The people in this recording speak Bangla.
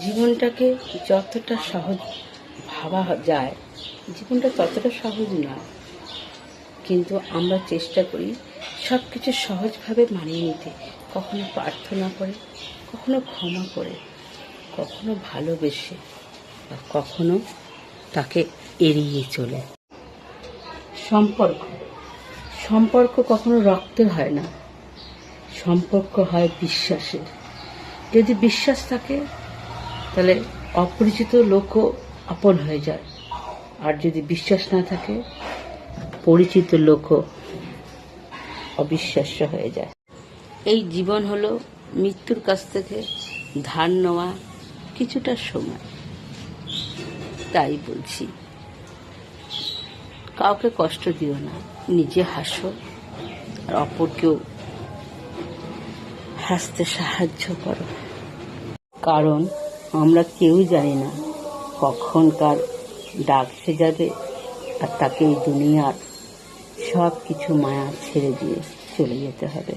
জীবনটাকে যতটা সহজ ভাবা যায়, জীবনটা ততটা সহজ না, কিন্তু আমরা চেষ্টা করি সব কিছু সহজভাবে মানিয়ে নিতে, কখনো প্রার্থনা করে, কখনো ক্ষমা করে, কখনো ভালোবেসে, বা কখনো তাকে এড়িয়ে চলে। সম্পর্ক কখনো রক্তের হয় না, সম্পর্ক হয় বিশ্বাসের। যদি বিশ্বাস থাকে তাহলে অপরিচিত লোকও আপন হয়ে যায়, আর যদি বিশ্বাস না থাকে পরিচিত লোকও অবিশ্বাস্য হয়ে যায়। এই জীবন হলো মৃত্যুর কাছ থেকে ধার নেওয়া কিছুটা সময়। তাই বলছি, কাউকে কষ্ট দিও না, নিজে হাসো আর অপরকেও হাসতে সাহায্য করো। কারণ আমরা কেউ জানি না কখন কার ডাক এসে যাবে, আর তাকে এই দুনিয়ার সব কিছু মায়া ছেড়ে দিয়ে চলে যেতে হবে।